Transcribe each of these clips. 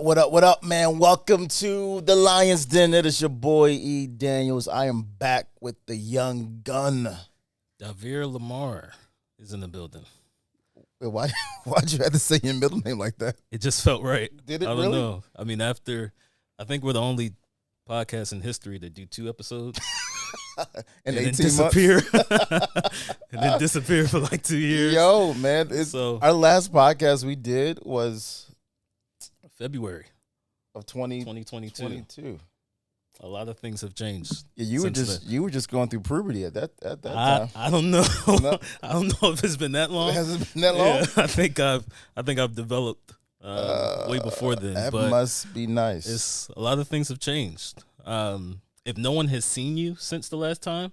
What up, man? Welcome to the Lion's Den. It is your boy, E.Daniels. I am back with the young gun. Davier Lamar is in the building. Wait, why'd you have to say your middle name like that? It just felt right. Did it I don't really? know. I mean, I think we're the only podcast in history that do 2 episodes. In and 18 then disappear. months? And then disappear for like 2 years. Yo, man. Our last podcast we did was February of 2022. A lot of things have changed. Yeah, you were just going through puberty at that time. I don't know. No. I don't know if it's been that long. Has it been that long? Yeah, I think I've developed way before then. That but must be nice. It's a lot of things have changed. If no one has seen you since the last time,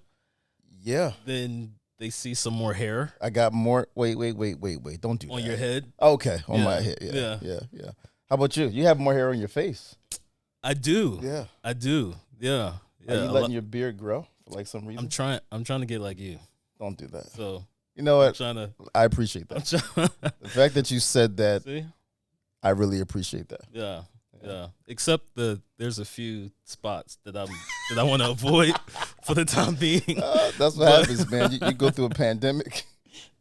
yeah, then they see some more hair. I got more. Wait! Don't do on that. your head. Okay, on Yeah, my head. yeah. Yeah. How about you? You have more hair on your face. I do. Yeah. I do. Yeah. Are Yeah. you letting your beard grow for like some reason? I'm trying to get like you. Don't do that. So You know I'm what? trying to. I appreciate that. The fact that you said that, See? I really appreciate that. Yeah. Except there's a few spots that I want to avoid for the time being. That's what happens, man. You go through a pandemic.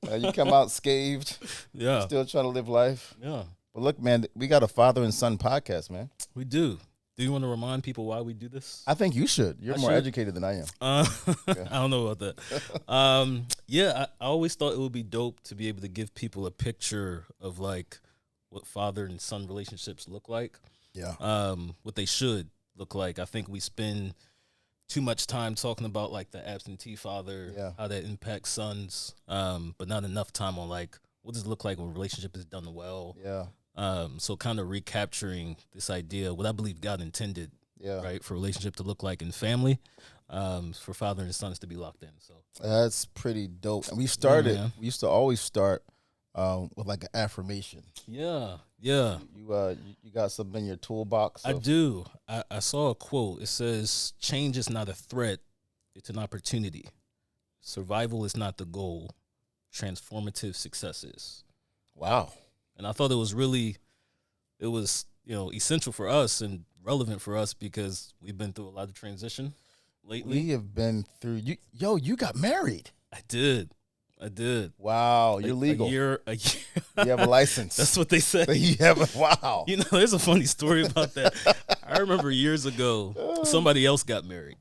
You come out scathed. Yeah. Still trying to live life. Yeah. But look, man, we got a father and son podcast, man. We do. Do you want to remind people why we do this? I think you should. You're I more should. educated than I am. I don't know about that. I always thought it would be dope to be able to give people a picture of like what father and son relationships look like. Yeah. What they should look like. I think we spend too much time talking about like the absentee father, how that impacts sons, but not enough time on like what does it look like when a relationship is done well. Yeah. So kind of recapturing this idea, what I believe God intended, right, for a relationship to look like in family, for father and sons to be locked in. So that's pretty dope. And we used to always start with like an affirmation. Yeah. You got something in your toolbox? I do. I saw a quote. It says, "Change is not a threat, it's an opportunity. Survival is not the goal. Transformative success is." Wow. And I thought it was essential for us and relevant for us because we've been through a lot of transition lately. We have been through. You got married. I did. Wow, you're legal. A year. You have a license. That's what they say. You have wow. You know, there's a funny story about that. I remember years ago, somebody else got married,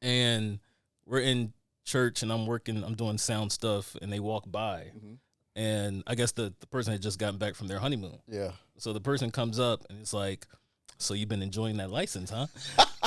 and we're in church, and I'm doing sound stuff, and they walk by, and I guess the person had just gotten back from their honeymoon. Yeah. So the person comes up, and it's like, "So you've been enjoying that license, huh?"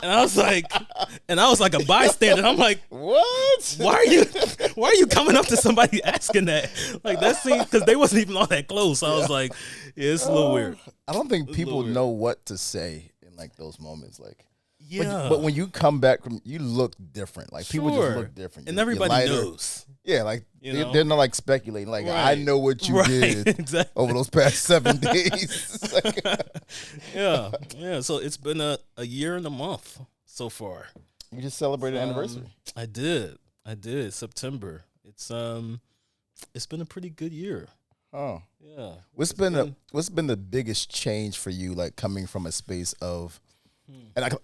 And I was like a bystander. I'm like, what? Why are you coming up to somebody asking that? Like that seemed, because they wasn't even all that close. So I was like, yeah, it's a little weird. I don't think people know what to say in like those moments. Like, yeah. But when you come back from, you look different. Like people just look different. And everybody knows. Yeah, like they're not like speculating. Like I know what you did exactly. over those past 7 days. Yeah. So it's been a year and a month so far. You just celebrated an anniversary. I did. September. It's been a pretty good year. Oh yeah. What's been the biggest change for you? Like coming from a space of, and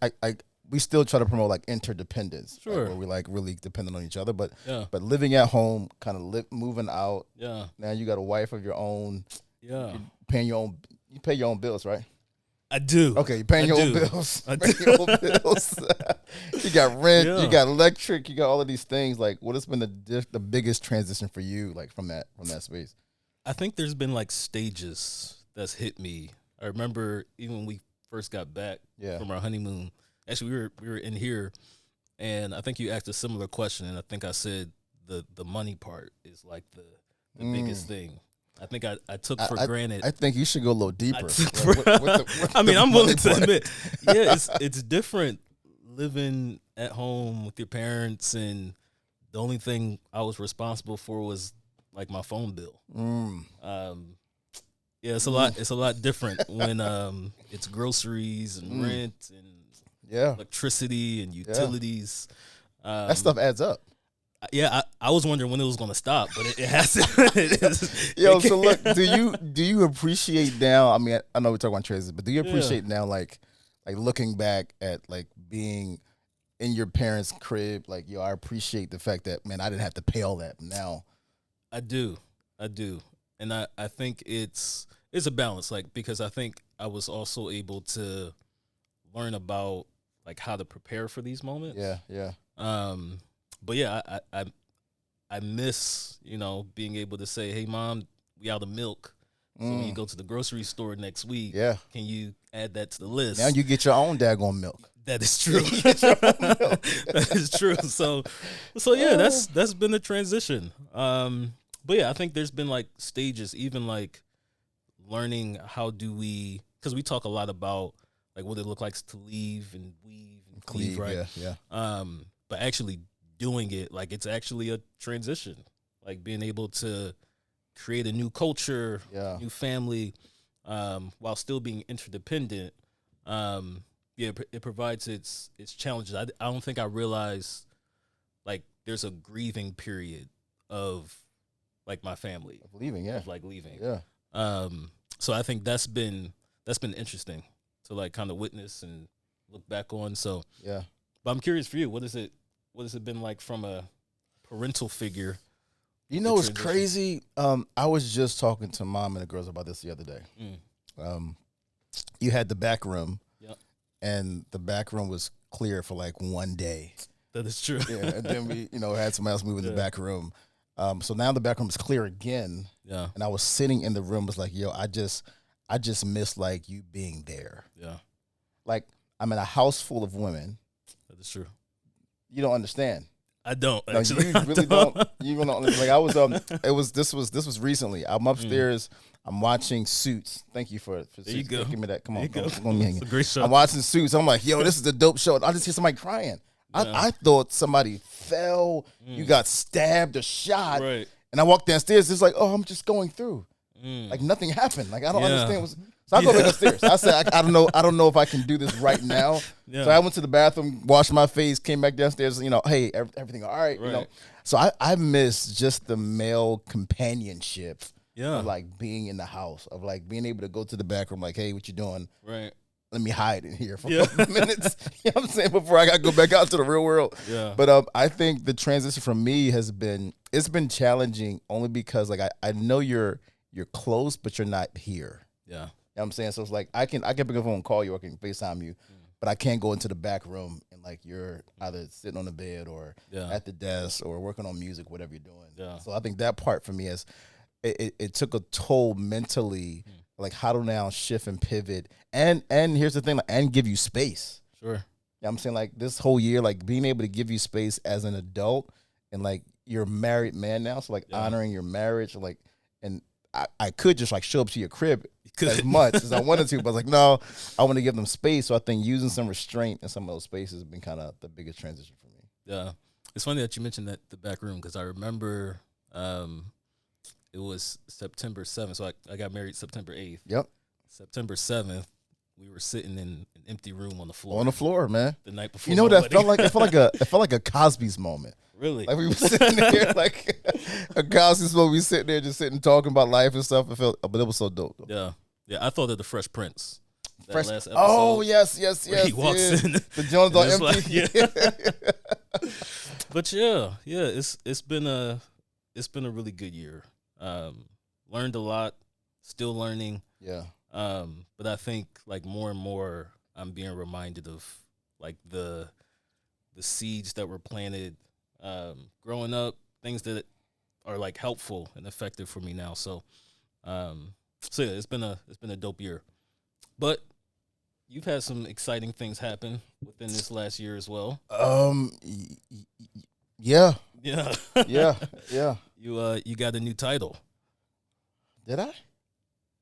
we still try to promote like interdependence, sure, where we like really dependent on each other. But living at home, kind of moving out. Yeah. Now you got a wife of your own. Yeah. You're paying your own. You pay your own bills, right? I do. Okay, you're paying your own bills. Your own bills. You got rent. Yeah. You got electric. You got all of these things. Like, what has been the biggest transition for you? Like from that space. I think there's been like stages that's hit me. I remember even when we first got back from our honeymoon. Actually, we were in here, and I think you asked a similar question, and I think I said the money part is like the biggest thing. I think I took for granted. I think you should go a little deeper. I'm willing to admit, it's different living at home with your parents, and the only thing I was responsible for was like my phone bill. It's a lot. It's a lot different when it's groceries and rent and electricity and utilities. That stuff adds up. I was wondering when it was going to stop, but it hasn't. Yo, so look, do you appreciate now? I mean, I know we're talking about transition, but do you appreciate now, like looking back at like being in your parents' crib? Like, yo, I appreciate the fact that, man, I didn't have to pay all that. Now, I do, and I think it's a balance, like because I think I was also able to learn about like how to prepare for these moments. Yeah. But yeah, I miss, being able to say, hey mom, we out of milk. So when you go to the grocery store next week, can you add that to the list? Now you get your own daggone milk. That is true. That is true. So yeah, that's been a transition. But yeah, I think there's been like stages, even like learning how do we, because we talk a lot about like what it looks like to leave and weave and cleave, right? Yeah. But actually doing it, like it's actually a transition, like being able to create a new culture, new family, while still being interdependent. It provides its challenges. I don't think I realized like there's a grieving period of like my family of leaving, of like leaving. So I think that's been interesting to like kind of witness and look back on. So but I'm curious for you, what has it been like from a parental figure? You know, it's crazy. I was just talking to mom and the girls about this the other day. You had the back room, and the back room was clear for like one day. That is true. And then we, had somebody else move in the back room. So now the back room is clear again. Yeah. And I was sitting in the room, was like, yo, I just miss like you being there. Yeah. Like I'm in a house full of women. That is true. You don't understand. I don't. No, actually, you really don't. You really don't. Like I was. This was recently. I'm upstairs. I'm watching Suits. Thank you for giving me that. Come on, it's a great show. I'm watching Suits. I'm like, yo, this is a dope show. I just hear somebody crying. I thought somebody fell. You got stabbed or shot. Right. And I walked downstairs. It's like, oh, I'm just going through. Like nothing happened. Like I don't understand. So I go back upstairs. I said, I don't know if I can do this right now. So I went to the bathroom, washed my face, came back downstairs. Hey, everything all right? So I miss just the male companionship. Of like being in the house, of like being able to go to the back room, like, hey, what you doing? Right. Let me hide in here for a couple of minutes. You know what I'm saying? Before I got to go back out to the real world. Yeah. But I think the transition for me it's been challenging only because like I know you're close, but you're not here. Yeah. You know what I'm saying? So it's like I can pick up the phone and call you, or I can FaceTime you, but I can't go into the back room and like you're either sitting on the bed or at the desk or working on music, whatever you're doing. Yeah. So I think that part for me is it took a toll mentally, like how to now shift and pivot. And here's the thing, like, and give you space. Sure. You know what I'm saying? Like this whole year, like being able to give you space as an adult, and like you're a married man now. So like honoring your marriage, like, and I could just like show up to your crib as much as I wanted to, but I was like, no, I want to give them space. So I think using some restraint in some of those spaces has been kind of the biggest transition for me. Yeah. It's funny that you mentioned that the back room, because I remember it was September 7th. So I got married September 8th. Yep. September 7th, we were sitting in an empty room on the floor. On the floor, man. The night before. You know what that felt like? It felt like a Cosby's moment. Really? Like we were sitting there like a Cosby's moment. We sitting there just sitting talking about life and stuff. But it was so dope, though. Yeah. Yeah, I thought of the Fresh Prince. Last episode. Oh, yes. He walks in. The Jones are empty. Like, But it's been a really good year. Learned a lot, still learning. Yeah. But I think like more and more I'm being reminded of like the seeds that were planted growing up, things that are like helpful and effective for me now. So it's been a dope year. But you've had some exciting things happen within this last year as well. Yeah. Yeah. Yeah. You got a new title. Did I?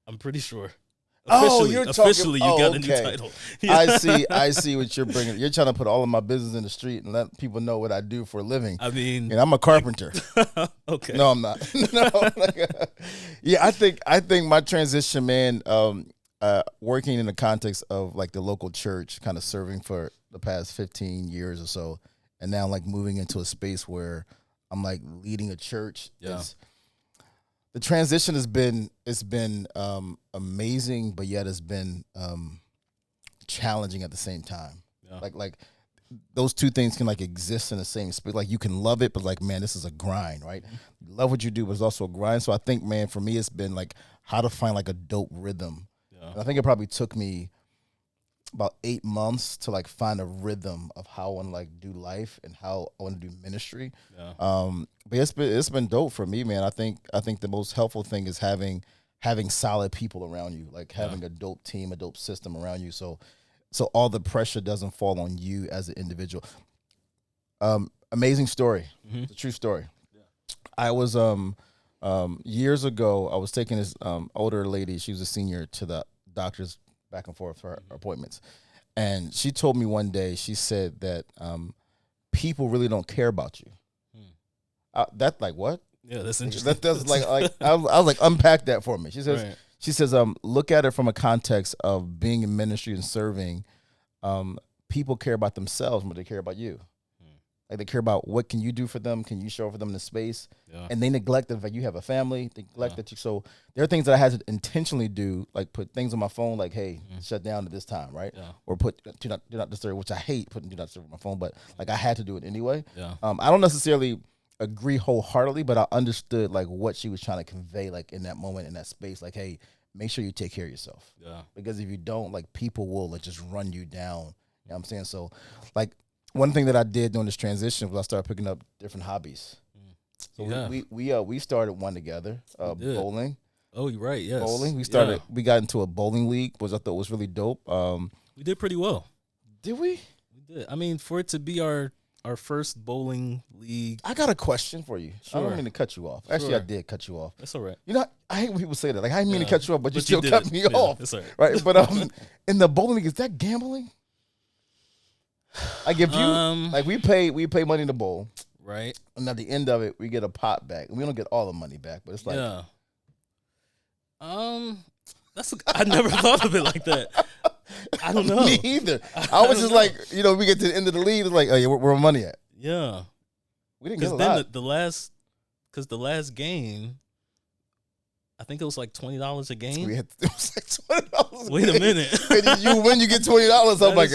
I'm pretty sure. Officially, you got a new title. Yeah. I see what you're bringing. You're trying to put all of my business in the street and let people know what I do for a living. I mean, I'm a carpenter. Okay. No, I'm not. No. I think my transition, man, working in the context of like the local church, kind of serving for the past 15 years or so, and now like moving into a space where I'm like leading a church. Yeah. The transition has been amazing, but yet it's been challenging at the same time. Yeah. Like those two things can like exist in the same space. Like you can love it, but like, man, this is a grind, right? You love what you do, but it's also a grind. So I think, man, for me, it's been like how to find like a dope rhythm. Yeah. And I think it probably took me about 8 months to like find a rhythm of how I want to like do life and how I want to do ministry. Yeah. But it's been dope for me, man. I think the most helpful thing is having solid people around you, like having a dope team, a dope system around you. So all the pressure doesn't fall on you as an individual. Amazing story. Mm-hmm. It's a true story. Yeah. I was years ago, I was taking this older lady, she was a senior, to the doctor's back and forth for her appointments. And she told me one day, she said that people really don't care about you. That like what? Yeah, that's interesting. That's like I was like, unpack that for me. She says, look at it from a context of being in ministry and serving. People care about themselves more than they care about you. Like they care about what can you do for them, can you show for them in the space, and they neglect the fact you have a family. They neglect that you. So there are things that I had to intentionally do, like put things on my phone, like hey, shut down at this time, right? Yeah. Or put do not disturb, which I hate putting do not disturb on my phone, but like I had to do it anyway. Yeah. I don't necessarily agree wholeheartedly, but I understood like what she was trying to convey, like in that moment, in that space, like hey, make sure you take care of yourself. Yeah. Because if you don't, like people will like, just run you down. You know what I'm saying? So like one thing that I did during this transition was I started picking up different hobbies. So we started one together, bowling. Oh, you're right. Yes. Bowling. We got into a bowling league, which I thought was really dope. We did pretty well. Did we? We did. I mean, for it to be our first bowling league. I got a question for you. Sure. I don't mean to cut you off. Actually, I did cut you off. That's all right. You know, I hate when people say that. Like, I didn't mean to cut you off, but you still cut me off. That's all right. Right? But in the bowling league, is that gambling? Like if you like we pay money to bowl, right? And at the end of it, we get a pot back. We don't get all the money back, but it's like I never thought of it like that. I don't know. Me either. I was just like, you know, we get to the end of the league, it's like, oh yeah, where our money at? Yeah, we didn't get a lot. The last game, I think it was like $20 a game. It was like $20. Wait a minute. And you win, you get $20. I'm like,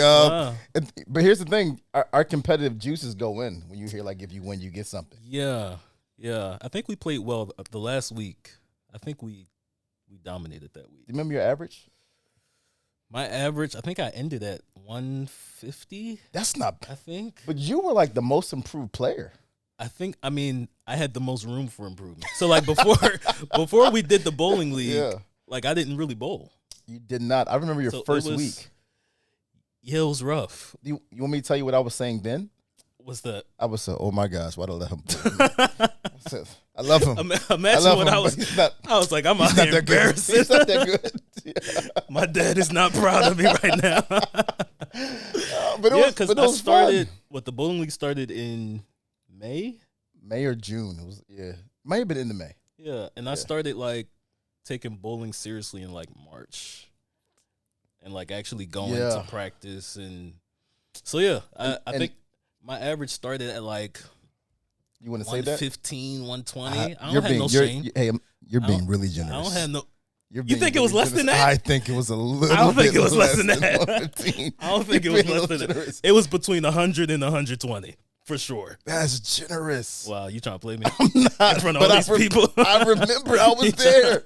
but here's the thing: our competitive juices go in when you hear like if you win, you get something. Yeah. I think we played well the last week. I think we dominated that week. Do you remember your average? My average, I think I ended at 150. That's not. I think. But you were like the most improved player. I mean, I had the most room for improvement. So like before we did the bowling league, like I didn't really bowl. You did not. I remember your first week. Yeah, it was rough. You want me to tell you what I was saying then? What's that? I was oh my gosh, why did I let him I love him. Imagine what I was like, I'm out here embarrassed. He's not that good. My dad is not proud of me right now. Because I started the bowling league started in May or June. It was might have been in the May. Yeah, and I started like taking bowling seriously in like March, and like actually going to practice, and so I think my average started at like. You want to say that 115, 120. I don't have no shame. You're being really generous. I don't have no. You think it was less than that? I think it was a little. I don't think it was less than that. I don't think it was less than that. It was between 100 and 120 for sure. That's generous. Wow, you trying to play me? I'm not. In front of all these people. I remember. I was there.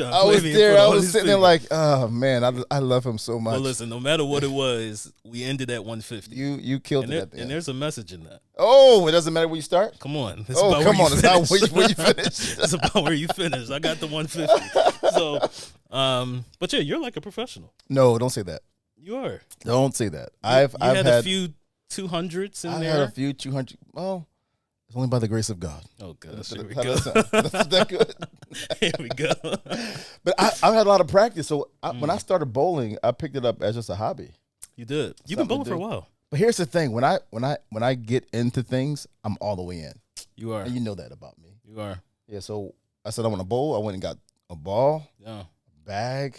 I was there. I was sitting there like, oh man, I love him so much. Well, listen, no matter what it was, we ended at 150. You killed it. And there's a message in that. Oh, it doesn't matter where you start? Come on. It's not where you finish. It's about where you finish. I got the 150. So, but yeah, you're like a professional. No, don't say that. You are. Don't say that. I've had a few 200s in there. I had a few 200. Well, it's only by the grace of God. Oh, gosh. Here we go. That's that good. Here we go. But I've had a lot of practice. So when I started bowling, I picked it up as just a hobby. You did. You've been bowling for a while. But here's the thing: when I get into things, I'm all the way in. You are, and you know that about me. You are. Yeah. So I said I want to bowl. I went and got a ball, a bag,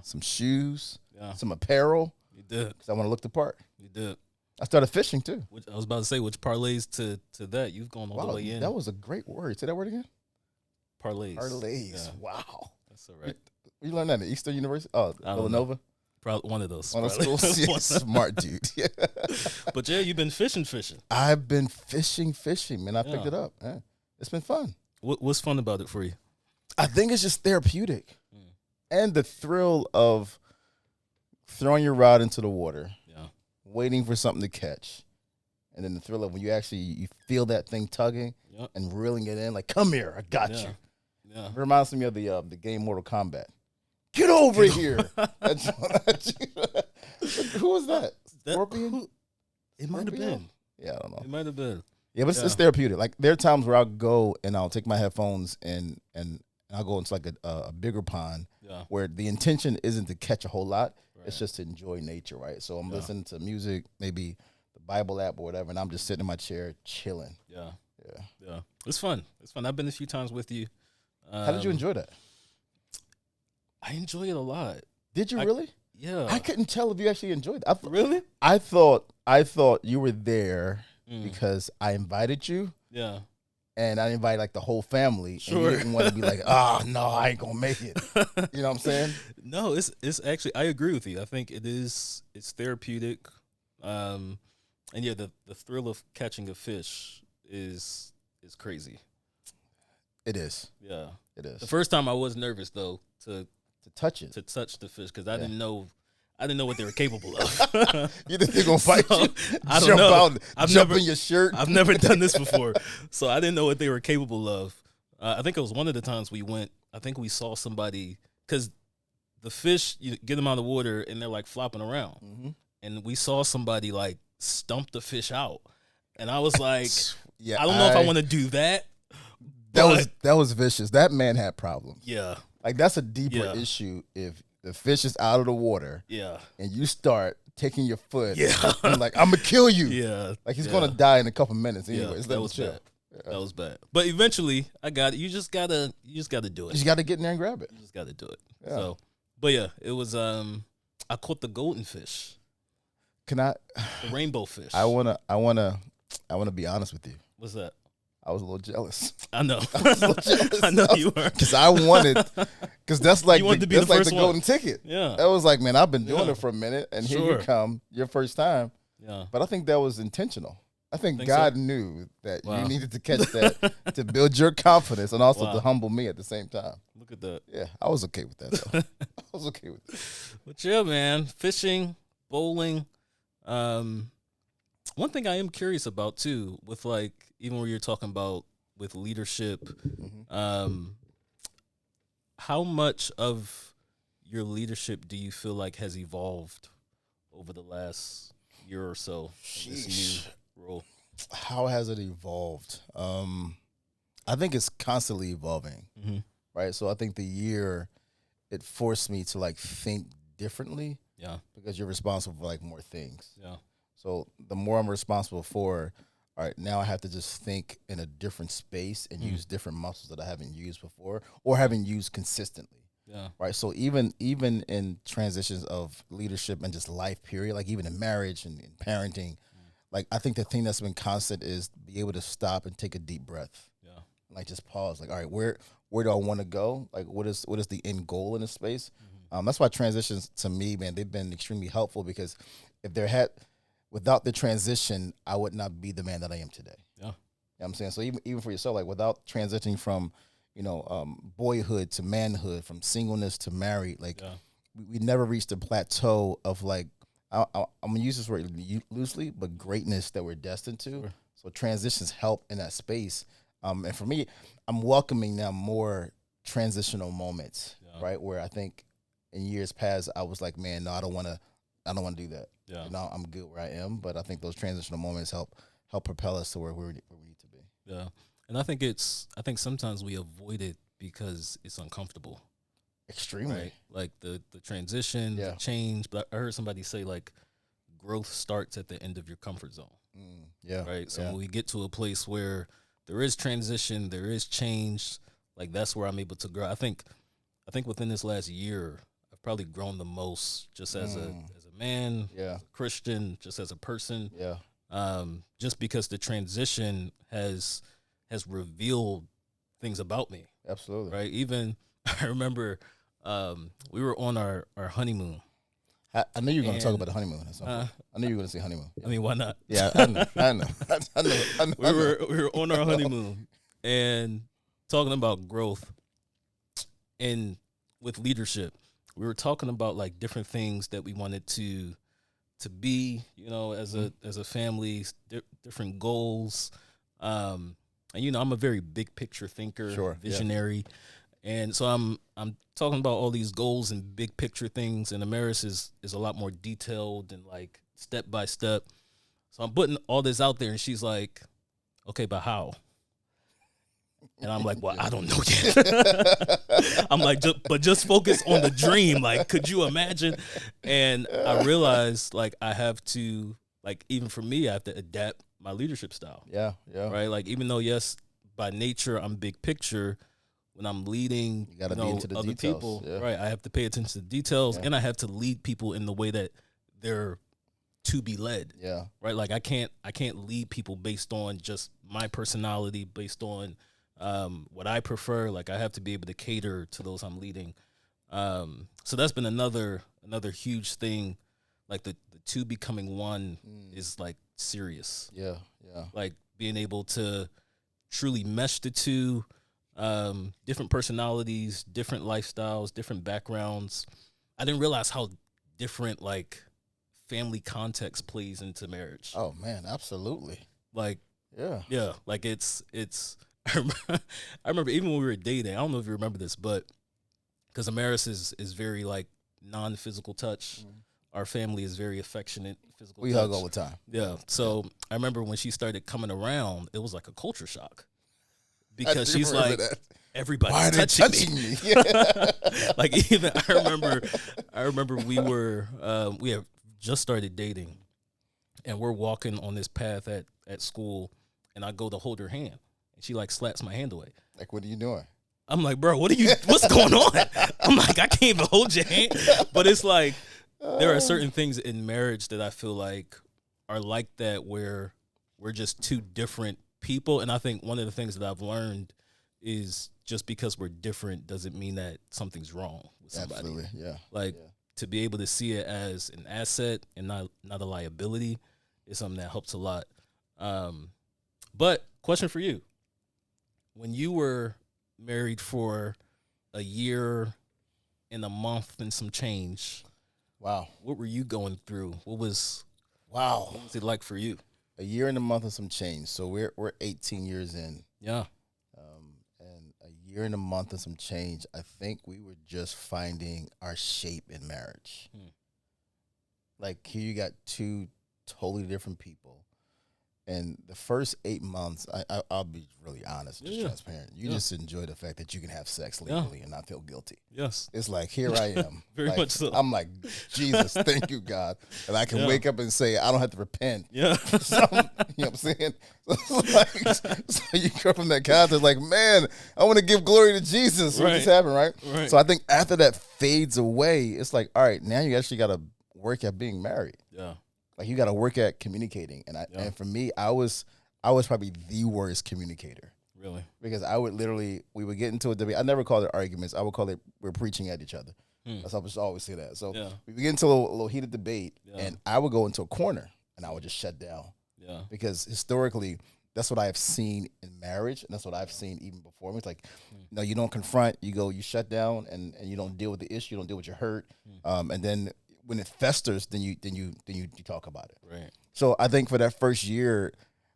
some shoes, some apparel. You did. Because I want to look the part. You did. I started fishing too. Which I was about to say, which parlays to that. You've gone all the way in. That was a great word. Say that word again. Parlays. Parlays. Yeah. Wow. That's all right. You learned that at Eastern University? Oh, Villanova? Probably one of those. One of those schools. Yeah, smart dude. Yeah. But yeah, you've been fishing. I've been fishing, man. I picked it up. Yeah. It's been fun. What's fun about it for you? I think it's just therapeutic. And the thrill of throwing your rod into the water, waiting for something to catch, and then the thrill of when you feel that thing tugging and reeling it in, like, come here, I got you. Yeah. It reminds me of the game Mortal Kombat. Get over here. Who was that? Scorpion? It might have been. Yeah, I don't know. It might have been. Yeah, but it's therapeutic. Like, there are times where I'll go and I'll take my headphones and I'll go into like a bigger pond where the intention isn't to catch a whole lot. Right. It's just to enjoy nature, right? So I'm listening to music, maybe the Bible app or whatever, and I'm just sitting in my chair chilling. Yeah. It's fun. I've been a few times with you. How did you enjoy that? I enjoy it a lot. Did you really? Yeah. I couldn't tell if you actually enjoyed it. Really? I thought you were there because I invited you. Yeah. And I invited like the whole family. Sure. And you didn't want to be like, no, I ain't gonna make it. You know what I'm saying? No, it's actually, I agree with you. I think it's therapeutic. And yeah, the thrill of catching a fish is crazy. It is. Yeah. It is. The first time I was nervous though to touch it. To touch the fish because I didn't know what they were capable of. You think they're gonna fight you? I don't know. Jump in your shirt. I've never done this before, so I didn't know what they were capable of. I think it was one of the times we went. I think we saw somebody because the fish, you get them out of the water and they're like flopping around, and we saw somebody like stump the fish out, and I was like, I don't know if I want to do that. That was vicious. That man had problems. Yeah, like that's a deeper issue if the fish is out of the water. Yeah. And you start taking your foot. Yeah. And like, I'm going to kill you. Yeah. Like he's going to die in a couple minutes anyway. That was bad. That was bad. But eventually, I got it. You just got to do it. You just got to get in there and grab it. You just got to do it. Yeah. So, but yeah, it was, I caught the golden fish. The rainbow fish. I want to be honest with you. What's that? I was a little jealous. I know. I know you were. Because I wanted, because that's like the golden ticket. Yeah. That was like, man, I've been doing it for a minute, and here you come, your first time. Yeah. But I think that was intentional. I think God knew that you needed to catch that to build your confidence and also to humble me at the same time. Look at that. Yeah, I was okay with that, though. I was okay with it. But yeah, man, fishing, bowling. One thing I am curious about, too, with like, even where you're talking about with leadership, how much of your leadership do you feel like has evolved over the last year or so in this new role? How has it evolved? I think it's constantly evolving, right? So I think the year, it forced me to like think differently. Yeah. Because you're responsible for like more things. Yeah. So the more I'm responsible for, all right, now I have to just think in a different space and use different muscles that I haven't used before or haven't used consistently. Yeah. Right. So even in transitions of leadership and just life period, like even in marriage and in parenting, like I think the thing that's been constant is be able to stop and take a deep breath. Yeah. Like just pause. Like, all right, where do I want to go? Like what is the end goal in this space? That's why transitions to me, man, they've been extremely helpful because without the transition, I would not be the man that I am today. Yeah. You know what I'm saying? So even for yourself, like without transitioning from, boyhood to manhood, from singleness to married, like we never reached a plateau of like, I'm going to use this word loosely, but greatness that we're destined to. Sure. So transitions help in that space. And for me, I'm welcoming now more transitional moments, right? Where I think in years past, I was like, man, no, I don't want to do that. Yeah. I'm good where I am, but I think those transitional moments help propel us to where we need to be. Yeah, and I think sometimes we avoid it because it's uncomfortable. Extremely. Right? Like the transition, the change. But I heard somebody say like growth starts at the end of your comfort zone. Yeah. Right. So when we get to a place where there is transition, there is change, like that's where I'm able to grow. I think within this last year, I've probably grown the most just as a man, as a Christian, just as a person. Yeah. Just because the transition has revealed things about me. Absolutely. Right. Even I remember we were on our honeymoon. I knew you were going to talk about the honeymoon at some point. I knew you were going to say honeymoon. Yeah. I mean, why not? Yeah, I know. We were on our honeymoon and talking about growth and with leadership. We were talking about like different things that we wanted to be, you know, as a family, different goals. And you know, I'm a very big picture thinker, visionary. And so I'm talking about all these goals and big picture things, and the marriage is a lot more detailed and like step by step. So I'm putting all this out there, and she's like, "Okay, but how?" And I'm like, "Well, I don't know yet." I'm like, just focus on the dream. Like, could you imagine? And I realized, like, I have to, like, even for me, I have to adapt my leadership style. Yeah. Right. Like, even though, yes, by nature I'm big picture. When I'm leading, you gotta be into the other details. people, Yeah. right? I have to pay attention to the details, and I have to lead people in the way that they're to be led. Yeah. Right. Like I can't lead people based on just my personality, based on what I prefer. Like I have to be able to cater to those I'm leading. So that's been another huge thing. Like the two becoming one is like serious. Yeah. Like being able to truly mesh the two. Different personalities, different lifestyles, different backgrounds. I didn't realize how different like family context plays into marriage. Oh man, absolutely. Like yeah. Like it's. I remember even when we were dating. I don't know if you remember this, but because Amaris is very like non-physical touch. Our family is very affectionate, physical. We touch. hug all the time. Yeah. So I remember when she started coming around, it was like a culture shock. Because she's like, everybody's touching me. Yeah. Like even I remember we have just started dating, and we're walking on this path at school, and I go to hold her hand, and she like slaps my hand away. Like, what are you doing? I'm like, bro, what's going on? I'm like, I can't even hold your hand. But it's like there are certain things in marriage that I feel like are like that, where we're just two different people. And I think one of the things that I've learned is just because we're different doesn't mean that something's wrong with somebody. Absolutely, yeah. Like to be able to see it as an asset and not a liability is something that helps a lot. But question for you: when you were married for a year and a month and some change, wow, what were you going through? What was it like for you? A year and a month and some change. So we're 18 years in. Yeah. And a year and a month and some change, I think we were just finding our shape in marriage. Like here you got two totally different people. And the first 8 months, I'll be really honest, just transparent. You just enjoy the fact that you can have sex legally and not feel guilty. Yes. It's like, here I am. Very like, much so. I'm like, Jesus, thank you, God. And I can wake up and say, I don't have to repent. Yeah. You know what I'm saying? So you go from that context, like, man, I want to give glory to Jesus. What just happened, right? So I think after that fades away, it's like, all right, now you actually got to work at being married. Yeah. Like you got to work at communicating, and for me, I was probably the worst communicator. Really, because we would get into a debate. I never called it arguments. I would call it we're preaching at each other. That's how I always say that. So we would get into a little heated debate, and I would go into a corner and I would just shut down. Yeah, because historically, that's what I have seen in marriage, and that's what I've seen even before me. It's like, no, you don't confront. You shut down, and you don't deal with the issue. You don't deal with your hurt, and then when it festers, then you talk about it. Right. So I think for that first year,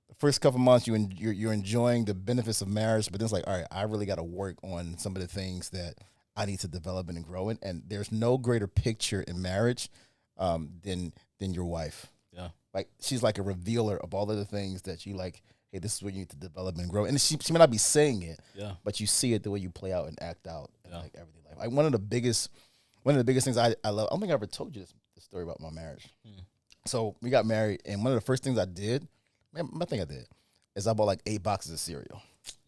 the first couple months, you're enjoying the benefits of marriage, but then it's like, all right, I really got to work on some of the things that I need to develop and grow in. And there's no greater picture in marriage than your wife. Yeah. Like she's like a revealer of all of the things that you like. Hey, this is what you need to develop and grow. And she may not be saying it, but you see it the way you play out and act out in like everyday life. Like one of the biggest things I love, I don't think I ever told you this story about my marriage. So we got married, and one of the first things I did, is I bought like 8 boxes of cereal.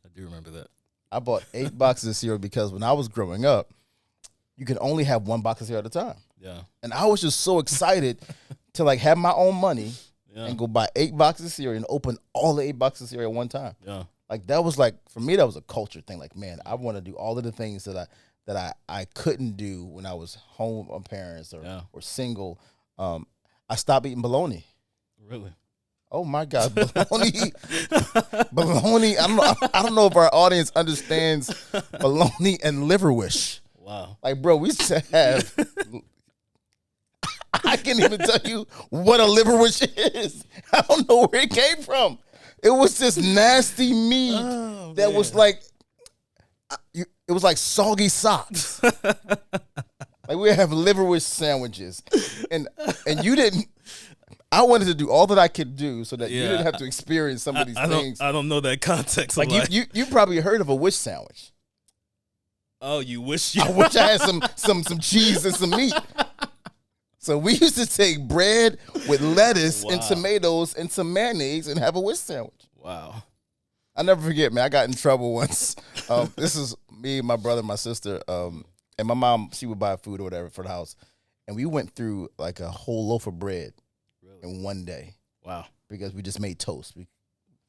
I do remember that. I bought 8 boxes of cereal because when I was growing up, you could only have 1 box of cereal at a time. Yeah. And I was just so excited to like have my own money and go buy 8 boxes of cereal and open all the 8 boxes of cereal at one time. Yeah. Like that was like, for me, that was a culture thing. Like, man, I want to do all of the things that I couldn't do when I was home with my parents or single. I stopped eating bologna. Really? Oh my God, bologna! Bologna. I don't know if our audience understands bologna and liverwish. Wow. Like, bro, we used to have. I can't even tell you what a liverwish is. I don't know where it came from. It was this nasty meat that was like, it was like soggy socks. Like we have liverwish sandwiches, and you didn't. I wanted to do all that I could do so that you didn't have to experience some of these things. I don't know that context. Like you probably heard of a wish sandwich. Oh, you wish you. I wish I had some cheese and some meat. So we used to take bread with lettuce and tomatoes and some mayonnaise and have a wish sandwich. Wow. I'll never forget, man. I got in trouble once. This is me, my brother, my sister, and my mom. She would buy food or whatever for the house, and we went through like a whole loaf of bread in one day. Wow. Because we just made toast.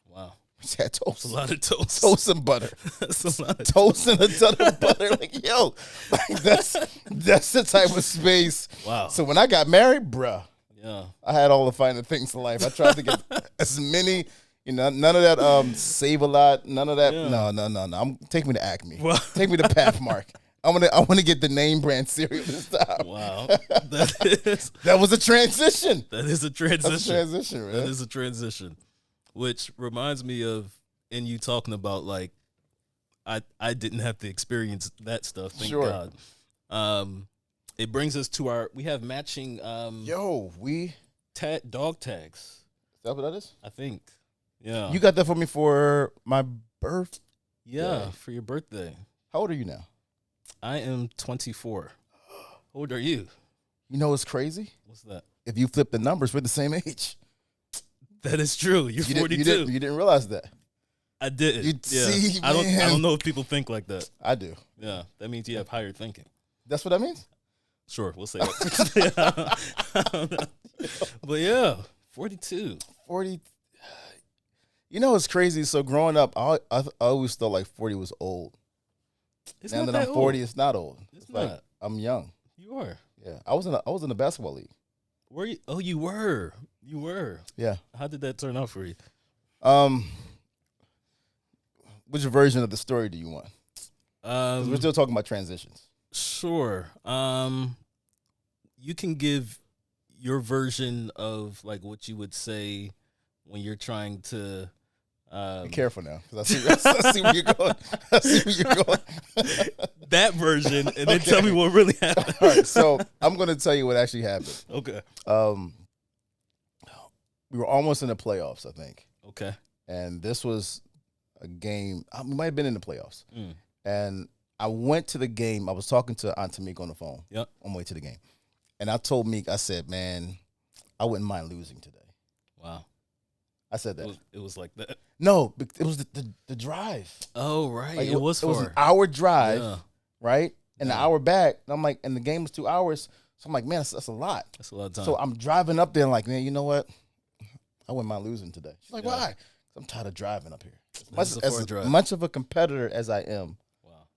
Wow. We just had toast. That's a lot of toast. Toast and butter. That's a lot of toast and a ton of butter. Like, yo, like that's the type of space. Wow. So when I got married, bruh, yeah, I had all the finer things in life. I tried to get as many, none of that save a lot, none of that. Yeah. No. Take me to Acme. Well, take me to Pathmark. I want to get the name brand cereal this time. Wow. That was a transition. That is a transition. That's a transition, man. That is a transition. Which reminds me of you talking about like I didn't have to experience that stuff, thank God. It brings us to we have matching dog tags. Is that what that is? I think. Yeah. You got that for me for my birthday? Yeah, for your birthday. How old are you now? I am 24. How old are you? You know what's crazy? What's that? If you flip the numbers, we're the same age. That is true. You're 42. You didn't realize that. I didn't. See, I don't know if people think like that. I do. Yeah, that means you have higher thinking. That's what that means? Sure, we'll say that. But yeah, 42. 40. You know what's crazy? So growing up, I always thought like 40 was old. It's now not that I'm 40, old. It's not old. It's not. Like I'm young. You are. Yeah, I was in a basketball league. Were you? Oh, you were. You were. Yeah. How did that turn out for you? Which version of the story do you want? We're still talking about transitions. Sure. You can give your version of like what you would say when you're trying to. Be careful now, because I see where you're going. I see where you're going. That version, and then tell me what really happened. All right, so I'm going to tell you what actually happened. Okay. We were almost in the playoffs, I think. Okay. And this was a game. We might have been in the playoffs. And I went to the game. I was talking to Aunt Tamika on the phone. Yep. On my way to the game. And I told Meek, I said, man, I wouldn't mind losing today. Wow. I said that. It was like that. No, it was the drive. Oh, right. Like, it was an hour drive, right? And the an hour back. And I'm like, and the game was 2 hours. So I'm like, man, that's a lot. That's a lot of time. So I'm driving up there and like, man, you know what? I wouldn't mind losing today. She's like, why? I'm tired of driving up here. As much of a competitor as I am,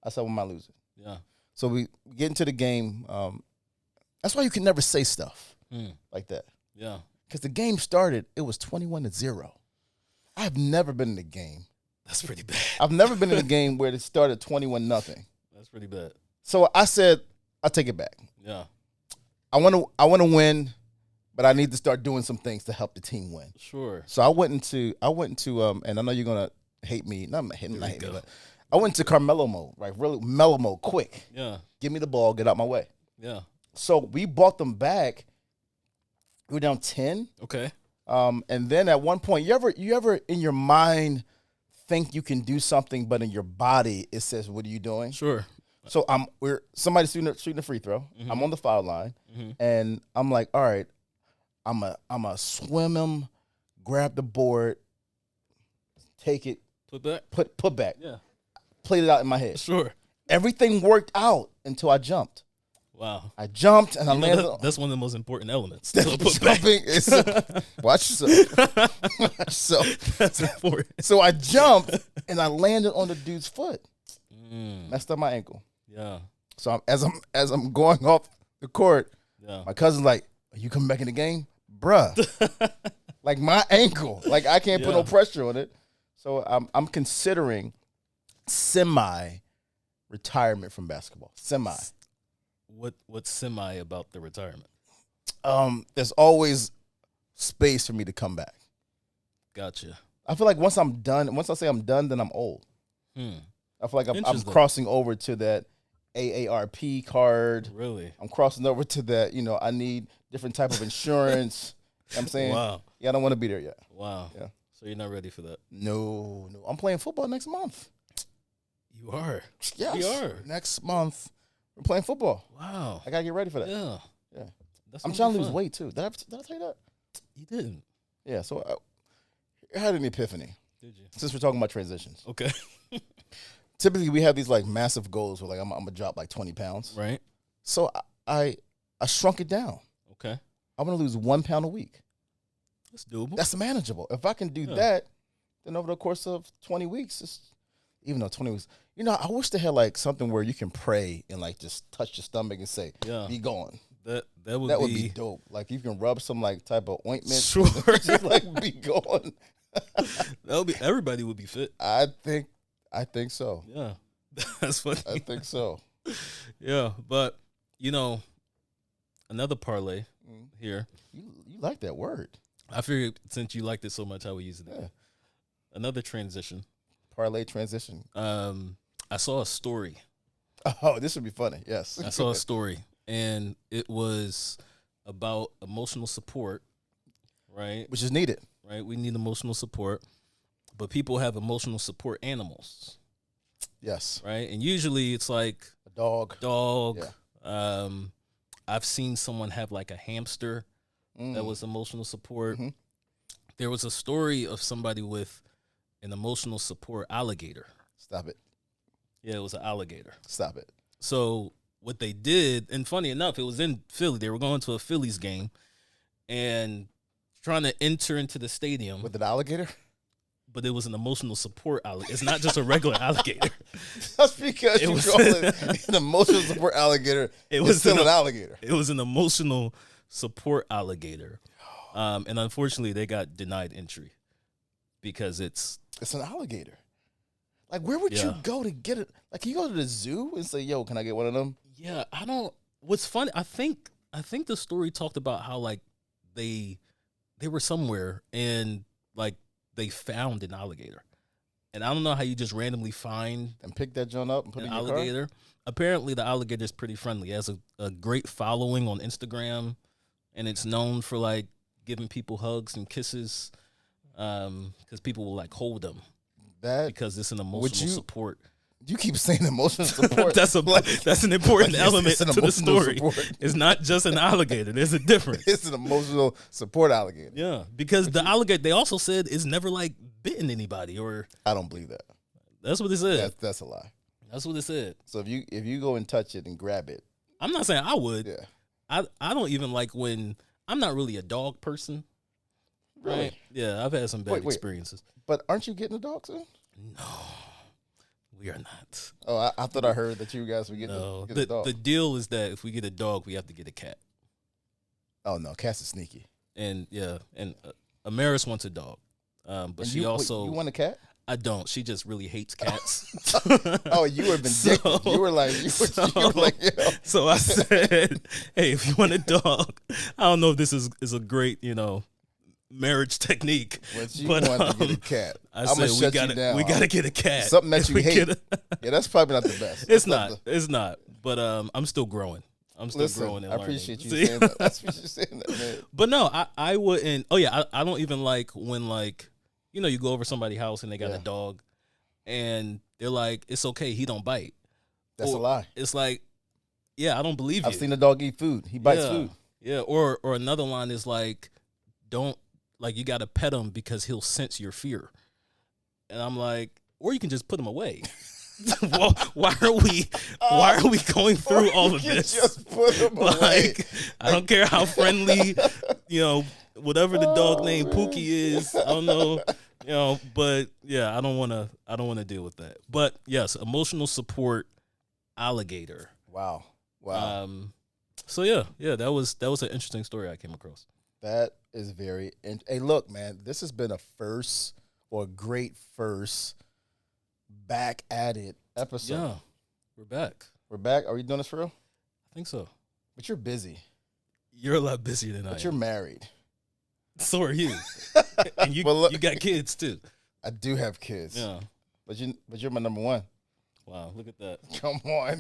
I said, I wouldn't mind losing. Yeah. So we get into the game. That's why you can never say stuff like that. Yeah. Because the game started, it was 21-0. I've never been in a game. That's pretty bad. I've never been in a game where it started 21-0. That's pretty bad. So I said, I'll take it back. Yeah. I want to win, but I need to start doing some things to help the team win. Sure. So I went into and I know you're gonna hate me. Not hate me, but I went to Carmelo mode, right? Really mellow mode, quick. Yeah. Give me the ball, get out my way. Yeah. So we brought them back. We were down 10. Okay. And then at one point, you ever in your mind think you can do something, but in your body it says, "What are you doing?" Sure. So somebody's shooting a free throw. Mm-hmm. I'm on the foul line, and I'm like, all right, I'm a swim him, grab the board, take it, put back. Yeah. Played it out in my head. Sure. Everything worked out until I jumped. Wow. I jumped and I landed. That's one of the most important elements. Jumping is watch yourself. Watch yourself. That's important. So I jumped and I landed on the dude's foot. Messed up my ankle. Yeah. So as I'm going off the court, my cousin's like, "Are you coming back in the game, bruh?" Like my ankle, like I can't put no pressure on it. So I'm considering semi-retirement from basketball. Semi. What's semi about the retirement? There's always space for me to come back. Gotcha. I feel like once I say I'm done, then I'm old. I feel like I'm crossing over to that AARP card. Really? I'm crossing over to that, I need different type of insurance. You know what I'm saying? Wow. Yeah, I don't want to be there yet. Wow. Yeah. So you're not ready for that? No. I'm playing football next month. You are? Yes. You are? Next month, we're playing football. Wow. I got to get ready for that. Yeah. I'm trying to lose weight, too. Did I tell you that? You didn't. Yeah, so I had an epiphany. Did you? Since we're talking about transitions. Okay. Typically, we have these, like, massive goals where, like, I'm going to drop, like, 20 pounds. Right. So I shrunk it down. Okay. I want to lose 1 pound a week. That's doable. That's manageable. If I can do that, then over the course of 20 weeks, even though 20 weeks, I wish they had like something where you can pray and like just touch your stomach and say, "Be gone." That would be dope. Like you can rub some like type of ointment. Sure. Just like be gone. Everybody would be fit. I think so. Yeah. That's funny. I think so. Yeah, but another parlay here. You like that word. I figured since you liked it so much, I would use it. Yeah. Another transition. Parlay transition. I saw a story. Oh, this would be funny. Yes. I saw a story, and it was about emotional support, right? Which is needed. Right? We need emotional support, but people have emotional support animals. Yes. Right? And usually it's like a dog. Yeah. I've seen someone have like a hamster that was emotional support. Mm-hmm. There was a story of somebody with an emotional support alligator. Stop it. Yeah, it was an alligator. Stop it. So what they did, and funny enough, it was in Philly. They were going to a Phillies game and trying to enter into the stadium. With an alligator? But it was an emotional support alligator. It's not just a regular alligator. That's because you call it an emotional support alligator. It's still an alligator. It was an emotional support alligator. And unfortunately, they got denied entry because it's an alligator. Like, where would you go to get it? Like, you go to the zoo and say, "Yo, can I get one of them?" Yeah, I don't. What's funny? I think the story talked about how like they were somewhere and like they found an alligator, and I don't know how you just randomly find and pick that joint up and put it in your alligator. car? Apparently, the alligator is pretty friendly. It has a great following on Instagram, and it's known for like giving people hugs and kisses, because people will like hold them. Because it's an emotional support. You keep saying emotional support. That's an important element to the story. It's not just an alligator. There's a difference. It's an emotional support alligator. Yeah, because the alligator, they also said, is never like bitten anybody. Or I don't believe that. That's what it said. That's a lie. That's what it said. So if you go and touch it and grab it, I'm not saying I would. Yeah. I don't even like when I'm not really a dog person. Really? Right? Yeah, I've had some bad experiences. But aren't you getting a dog soon? No, we are not. Oh, I thought I heard that you guys were getting a dog. The deal is that if we get a dog, we have to get a cat. Oh, no, cats are sneaky. And, Amaris wants a dog. But she also... you want a cat? I don't. She just really hates cats. Oh, you were vindictive. You were like, yo. So I said, hey, if you want a dog, I don't know if this is a great, marriage technique. But you want to get a cat. I said we gotta get a cat. Something that you hate. Yeah, that's probably not the best. It's not. But I'm still growing. Growing and I appreciate you saying that. I appreciate you saying that, man. But no, I wouldn't. Oh yeah, I don't even like when like, you go over somebody's house and they got a dog, and they're like, it's okay, he don't bite. That's a lie. It's like, yeah, I don't believe you. I've seen a dog eat food. He bites food. Yeah, or another line is like, don't, like, you got to pet him because he'll sense your fear. And I'm like, or you can just put him away. Why are we going through all of this? Just put them away. I don't care how friendly, whatever the dog named Pookie is. I don't know, but yeah, I don't want to deal with that. But yes, emotional support alligator. Wow. So yeah, that was an interesting story I came across. That is very. Hey, look, man, this has been a first or a great first back at it episode. Yeah, we're back. We're back. Are we doing this for real? I think so. But you're busy. You're a lot busier than I am. But you're married. So are you. And you got kids too. I do have kids. Yeah. But you're my number one. Wow, look at that. Come on.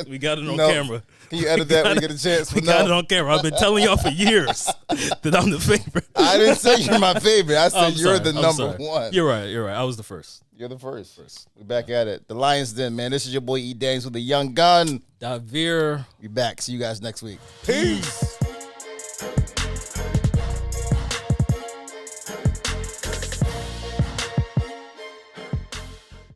We got it on camera. Can you edit that when you get a chance? We got it on camera. I've been telling y'all for years that I'm the favorite. I didn't say you're my favorite. I said you're the number one. You're right. I was the first. You're the first. We're back at it. The Lions Den, man. This is your boy E.Daniels with the young gun. Davier. We back. See you guys next week. Peace.